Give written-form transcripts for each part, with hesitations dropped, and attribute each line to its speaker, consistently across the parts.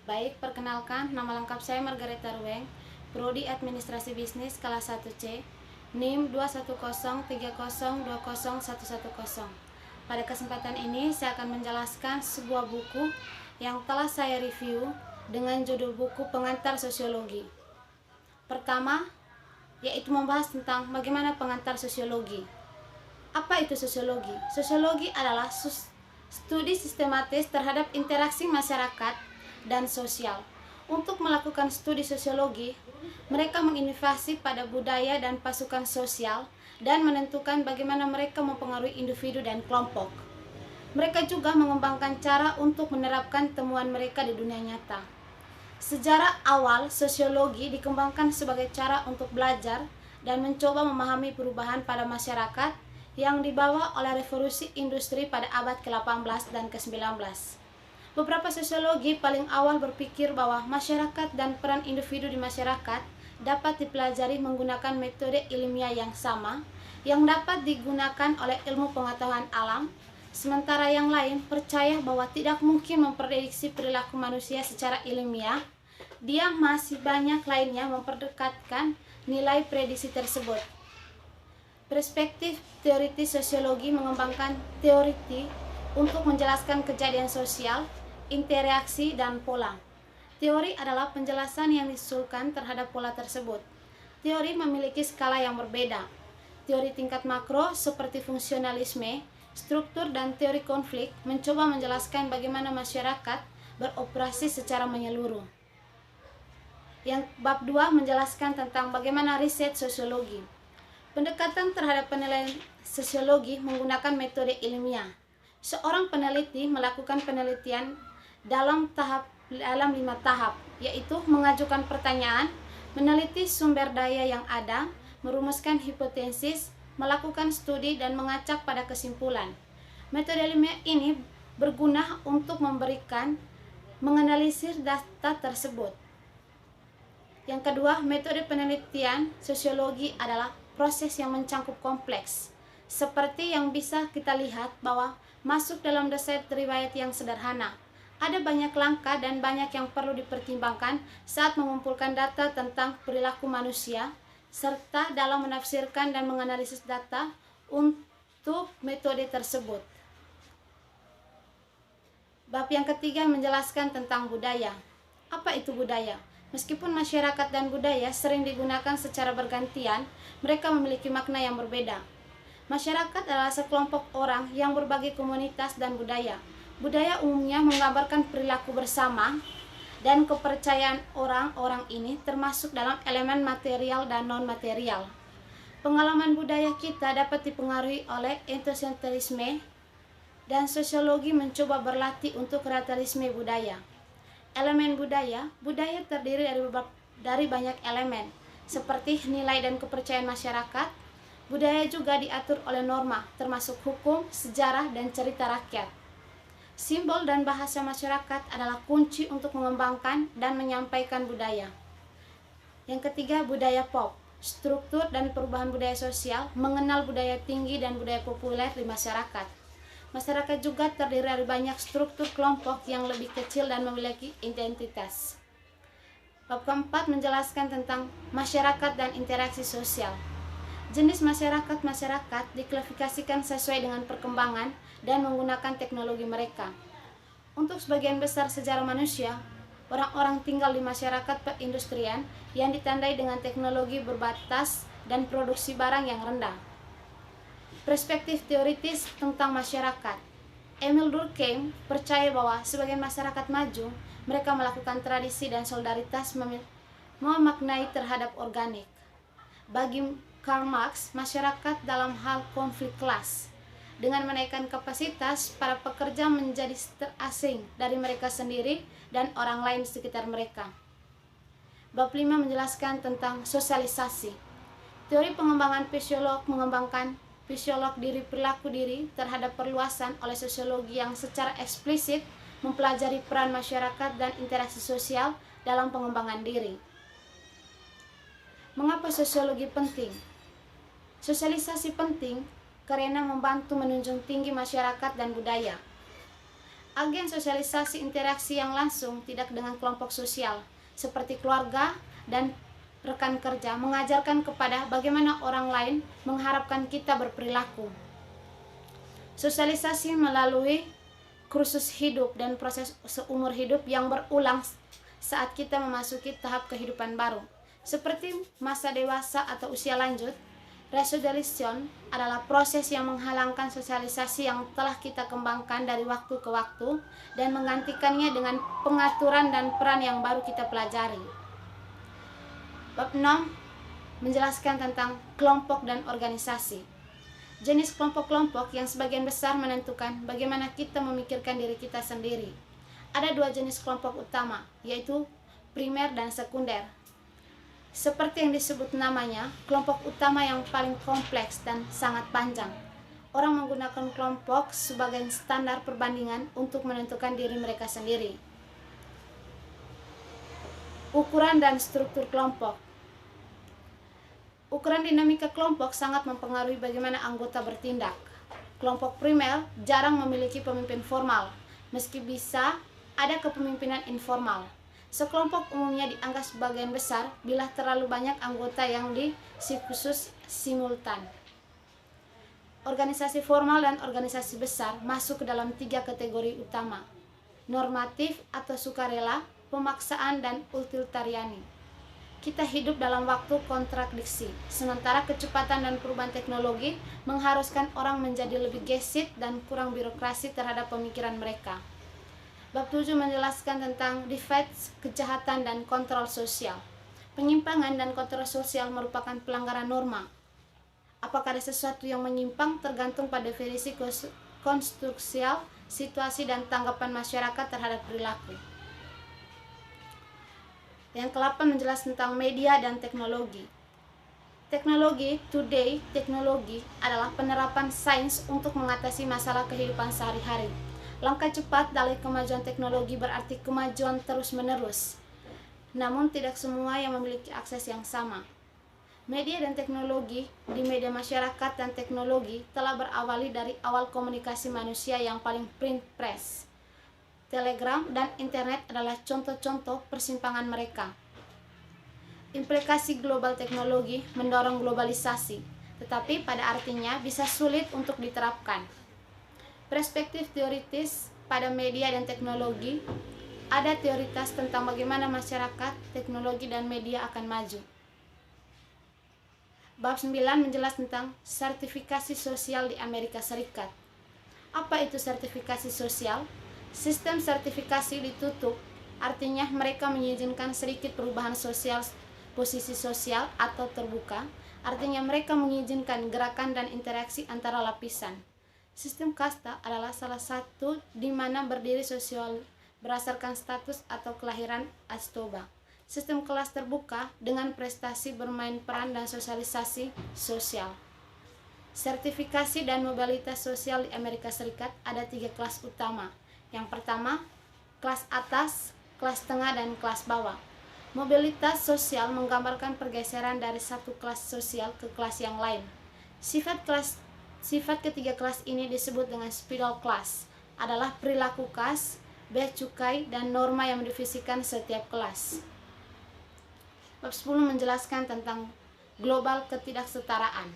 Speaker 1: Baik, perkenalkan, nama lengkap saya Margareta Rueng, Prodi Administrasi Bisnis kelas 1C, NIM 21030201110. Pada kesempatan ini saya akan menjelaskan sebuah buku yang telah saya review dengan judul buku Pengantar Sosiologi. Pertama, yaitu membahas tentang bagaimana pengantar sosiologi. Apa itu sosiologi? Sosiologi adalah studi sistematis terhadap interaksi masyarakat dan sosial. Untuk melakukan studi sosiologi, mereka menginvestasi pada budaya dan pasukan sosial dan menentukan bagaimana mereka mempengaruhi individu dan kelompok. Mereka juga mengembangkan cara untuk menerapkan temuan mereka di dunia nyata. Sejarah awal sosiologi dikembangkan sebagai cara untuk belajar dan mencoba memahami perubahan pada masyarakat yang dibawa oleh revolusi industri pada abad ke-18 dan ke-19. Beberapa sosiologi paling awal berpikir bahwa masyarakat dan peran individu di masyarakat dapat dipelajari menggunakan metode ilmiah yang sama yang dapat digunakan oleh ilmu pengetahuan alam, sementara yang lain percaya bahwa tidak mungkin memprediksi perilaku manusia secara ilmiah. Dia masih banyak lainnya memperdekatkan nilai prediksi tersebut. Perspektif teoritis sosiologi mengembangkan teori untuk menjelaskan kejadian sosial, interaksi, dan pola. Teori adalah penjelasan yang disusulkan terhadap pola tersebut. Teori memiliki skala yang berbeda. Teori tingkat makro seperti fungsionalisme, struktur, dan teori konflik mencoba menjelaskan bagaimana masyarakat beroperasi secara menyeluruh. Yang bab 2 menjelaskan tentang bagaimana riset sosiologi. Pendekatan terhadap penilaian sosiologi menggunakan metode ilmiah. Seorang peneliti melakukan penelitian dalam 5 tahap, yaitu mengajukan pertanyaan, meneliti sumber daya yang ada, merumuskan hipotesis, melakukan studi, dan mengacak pada kesimpulan. Metode ilmiah ini berguna untuk menganalisis data tersebut. Yang kedua, metode penelitian sosiologi adalah proses yang mencangkup kompleks, seperti yang bisa kita lihat bahwa masuk dalam dasar riwayat yang sederhana. Ada banyak langkah dan banyak yang perlu dipertimbangkan saat mengumpulkan data tentang perilaku manusia, serta dalam menafsirkan dan menganalisis data untuk metode tersebut. Bab yang ketiga menjelaskan tentang budaya. Apa itu budaya? Meskipun masyarakat dan budaya sering digunakan secara bergantian, mereka memiliki makna yang berbeda. Masyarakat adalah sekelompok orang yang berbagi komunitas dan budaya. Budaya umumnya menggambarkan perilaku bersama dan kepercayaan orang-orang ini termasuk dalam elemen material dan non-material. Pengalaman budaya kita dapat dipengaruhi oleh etnosentrisme, dan sosiologi mencoba berlatih untuk relativisme budaya. Elemen budaya terdiri dari banyak elemen, seperti nilai dan kepercayaan masyarakat. Budaya juga diatur oleh norma, termasuk hukum, sejarah, dan cerita rakyat. Simbol dan bahasa masyarakat adalah kunci untuk mengembangkan dan menyampaikan budaya. Yang ketiga, budaya pop. Struktur dan perubahan budaya sosial mengenal budaya tinggi dan budaya populer di masyarakat. Masyarakat juga terdiri dari banyak struktur kelompok yang lebih kecil dan memiliki identitas. Bab keempat menjelaskan tentang masyarakat dan interaksi sosial. Jenis masyarakat diklasifikasikan sesuai dengan perkembangan dan menggunakan teknologi mereka. Untuk sebagian besar sejarah manusia, orang-orang tinggal di masyarakat perindustrian yang ditandai dengan teknologi berbatas dan produksi barang yang rendah. Perspektif teoritis tentang masyarakat. Emil Durkheim percaya bahwa sebagian masyarakat maju, mereka melakukan tradisi dan solidaritas memaknai terhadap organik. Bagi Karl Marx, masyarakat dalam hal konflik kelas. Dengan menaikkan kapasitas, para pekerja menjadi terasing dari mereka sendiri dan orang lain di sekitar mereka. Bab 5 menjelaskan tentang sosialisasi. Teori pengembangan fisiolog mengembangkan fisiolog diri perilaku diri terhadap perluasan oleh sosiologi yang secara eksplisit mempelajari peran masyarakat dan interaksi sosial dalam pengembangan diri. Mengapa sosiologi penting? Sosialisasi penting karena membantu menunjung tinggi masyarakat dan budaya. Agen sosialisasi interaksi yang langsung tidak dengan kelompok sosial, seperti keluarga dan rekan kerja, mengajarkan kepada bagaimana orang lain mengharapkan kita berperilaku. Sosialisasi melalui kursus hidup dan proses seumur hidup yang berulang saat kita memasuki tahap kehidupan baru. Seperti masa dewasa atau usia lanjut, resolution adalah proses yang menghalangkan sosialisasi yang telah kita kembangkan dari waktu ke waktu dan menggantikannya dengan pengaturan dan peran yang baru kita pelajari. Bab 6 menjelaskan tentang kelompok dan organisasi. Jenis kelompok-kelompok yang sebagian besar menentukan bagaimana kita memikirkan diri kita sendiri. Ada dua jenis kelompok utama, yaitu primer dan sekunder. Seperti yang disebut namanya, kelompok utama yang paling kompleks dan sangat panjang. Orang menggunakan kelompok sebagai standar perbandingan untuk menentukan diri mereka sendiri. Ukuran dan struktur kelompok. Ukuran dinamika kelompok sangat mempengaruhi bagaimana anggota bertindak. Kelompok primer jarang memiliki pemimpin formal, meski bisa ada kepemimpinan informal. Sekelompok umumnya dianggap sebagian besar bila terlalu banyak anggota yang khusus simultan. Organisasi formal dan organisasi besar masuk ke dalam tiga kategori utama: normatif atau sukarela, pemaksaan, dan utilitarian. Kita hidup dalam waktu kontradiksi, sementara kecepatan dan perubahan teknologi mengharuskan orang menjadi lebih gesit dan kurang birokrasi terhadap pemikiran mereka. Bab 7 menjelaskan tentang defects, kejahatan, dan kontrol sosial. Penyimpangan dan kontrol sosial merupakan pelanggaran norma. Apakah ada sesuatu yang menyimpang tergantung pada definisi konstruksional, situasi, dan tanggapan masyarakat terhadap perilaku. Yang ke-8 menjelaskan tentang media dan teknologi. Teknologi adalah penerapan sains untuk mengatasi masalah kehidupan sehari-hari. Langkah cepat dari kemajuan teknologi berarti kemajuan terus-menerus. Namun tidak semua yang memiliki akses yang sama. Media dan teknologi di media masyarakat dan teknologi telah berawali dari awal komunikasi manusia yang paling print press. Telegram dan internet adalah contoh-contoh persimpangan mereka. Implikasi global teknologi mendorong globalisasi, tetapi pada artinya bisa sulit untuk diterapkan. Perspektif teoritis pada media dan teknologi. Ada teoritas tentang bagaimana masyarakat, teknologi, dan media akan maju. Bab 9 menjelaskan tentang sertifikasi sosial di Amerika Serikat. Apa itu sertifikasi sosial? Sistem sertifikasi ditutup, artinya mereka mengizinkan sedikit perubahan sosial, posisi sosial, atau terbuka, artinya mereka mengizinkan gerakan dan interaksi antara lapisan. Sistem kasta adalah salah satu di mana berdiri sosial berdasarkan status atau kelahiran astoba. Sistem kelas terbuka dengan prestasi bermain peran dan sosialisasi sosial. Sertifikasi dan mobilitas sosial di Amerika Serikat ada 3 kelas utama. Yang pertama, kelas atas, kelas tengah, dan kelas bawah. Mobilitas sosial menggambarkan pergeseran dari satu kelas sosial ke kelas yang lain. Sifat ketiga kelas ini disebut dengan spiral class, adalah perilaku khas, bea cukai, dan norma yang mendivisikan setiap kelas. Bab 10 menjelaskan tentang global ketidaksetaraan.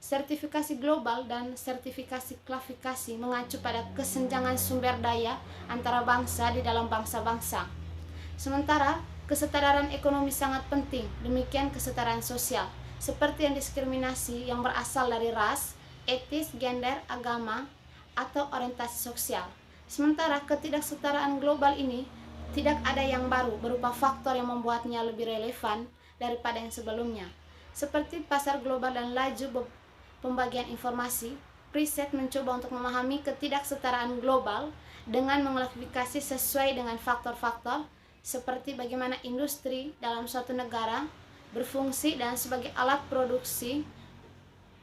Speaker 1: Sertifikasi global dan sertifikasi klasifikasi mengacu pada kesenjangan sumber daya antara bangsa di dalam bangsa-bangsa. Sementara kesetaraan ekonomi sangat penting, demikian kesetaraan sosial, seperti yang diskriminasi yang berasal dari ras, etis, gender, agama, atau orientasi sosial. Sementara ketidaksetaraan global ini tidak ada yang baru berupa faktor yang membuatnya lebih relevan daripada yang sebelumnya. Seperti pasar global dan laju pembagian informasi, Preset mencoba untuk memahami ketidaksetaraan global dengan mengklasifikasi sesuai dengan faktor-faktor seperti bagaimana industri dalam suatu negara berfungsi dan sebagai alat produksi,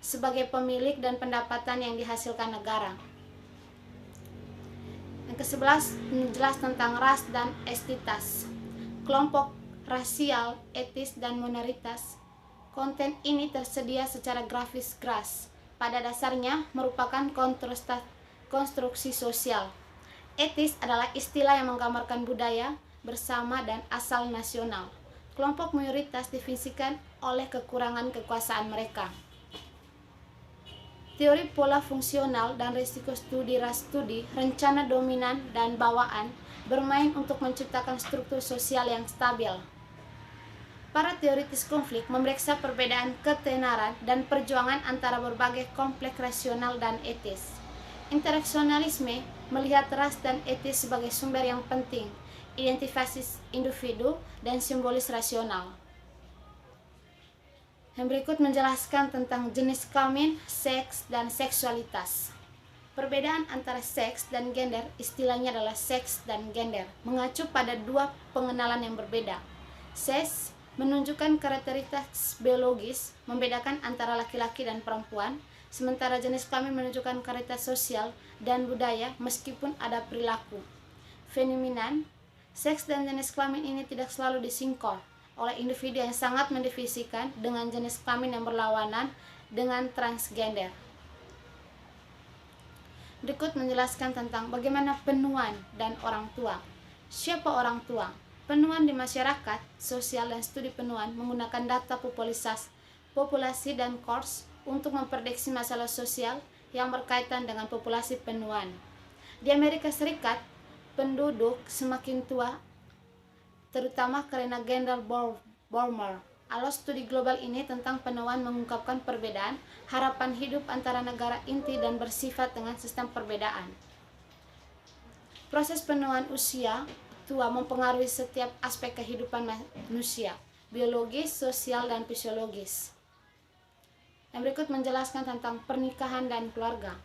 Speaker 1: sebagai pemilik dan pendapatan yang dihasilkan negara. Yang ke-11 menjelaskan tentang ras dan etitas. Kelompok rasial, etis, dan minoritas. Konten ini tersedia secara grafis GRAS. Pada dasarnya merupakan konstruksi sosial. Etis adalah istilah yang menggambarkan budaya, bersama, dan asal nasional. Kelompok mayoritas definisikan oleh kekurangan kekuasaan mereka. Teori pola fungsional dan risiko studi rastudi, rencana dominan dan bawaan, bermain untuk menciptakan struktur sosial yang stabil. Para teoritis konflik memeriksa perbedaan ketenaran dan perjuangan antara berbagai kompleks rasional dan etis. Interaksionalisme melihat ras dan etis sebagai sumber yang penting, identifikasi individu, dan simbolis rasional. Yang berikut menjelaskan tentang jenis kelamin, seks, dan seksualitas. Perbedaan antara seks dan gender istilahnya adalah seks dan gender, mengacu pada dua pengenalan yang berbeda. Seks menunjukkan karakteristik biologis, membedakan antara laki-laki dan perempuan, sementara jenis kelamin menunjukkan karakteristik sosial dan budaya meskipun ada perilaku. Femininan, seks dan jenis kelamin ini tidak selalu disingkor oleh individu yang sangat mendefinisikan dengan jenis kelamin yang berlawanan dengan transgender. Berikut menjelaskan tentang bagaimana penuan dan orang tua. Siapa orang tua? Penuan di masyarakat, sosial dan studi penuan menggunakan data populasi dan kors untuk memprediksi masalah sosial yang berkaitan dengan populasi penuan. Di Amerika Serikat, penduduk semakin tua terutama karena gender Balmer. Alat studi global ini tentang penuaan mengungkapkan perbedaan harapan hidup antara negara inti dan bersifat dengan sistem perbedaan. Proses penuaan usia tua mempengaruhi setiap aspek kehidupan manusia, biologis, sosial, dan fisiologis. Yang berikut menjelaskan tentang pernikahan dan keluarga.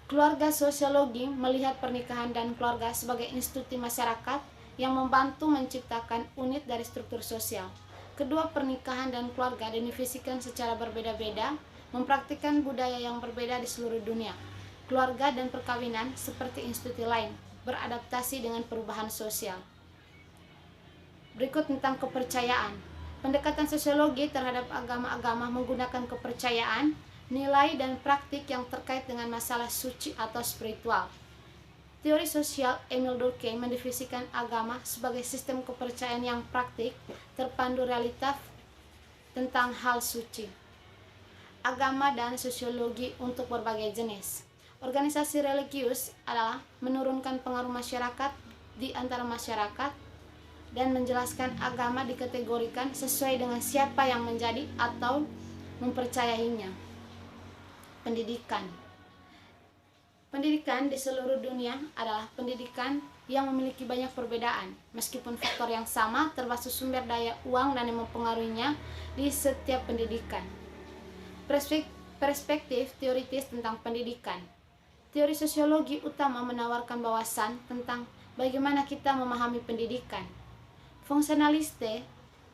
Speaker 1: Keluarga sosiologi melihat pernikahan dan keluarga sebagai institusi masyarakat yang membantu menciptakan unit dari struktur sosial. Kedua pernikahan dan keluarga didefinisikan secara berbeda-beda, mempraktikkan budaya yang berbeda di seluruh dunia. Keluarga dan perkawinan seperti institusi lain, beradaptasi dengan perubahan sosial. Berikut tentang kepercayaan. Pendekatan sosiologi terhadap agama-agama menggunakan kepercayaan, nilai, dan praktik yang terkait dengan masalah suci atau spiritual. Teori sosial Emile Durkheim mendefinisikan agama sebagai sistem kepercayaan yang praktik, terpandu realitas tentang hal suci. Agama dan sosiologi untuk berbagai jenis. Organisasi religius adalah menurunkan pengaruh masyarakat di antara masyarakat dan menjelaskan agama dikategorikan sesuai dengan siapa yang menjadi atau mempercayainya. Pendidikan di seluruh dunia adalah pendidikan yang memiliki banyak perbedaan, meskipun faktor yang sama termasuk sumber daya uang dan yang mempengaruhinya di setiap pendidikan. Perspektif teoritis tentang pendidikan. Teori sosiologi utama menawarkan wawasan tentang bagaimana kita memahami pendidikan. Fungsionaliste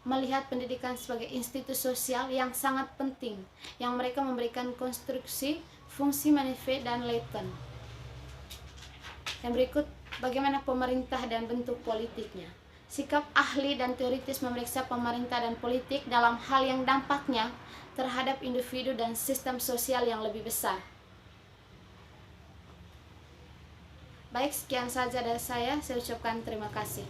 Speaker 1: melihat pendidikan sebagai institusi sosial yang sangat penting, yang mereka memberikan konstruksi, fungsi manifest, dan latent. Yang berikut, bagaimana pemerintah dan bentuk politiknya. Sikap ahli dan teoritis memeriksa pemerintah dan politik dalam hal yang dampaknya terhadap individu dan sistem sosial yang lebih besar. Baik, sekian saja dari saya ucapkan terima kasih.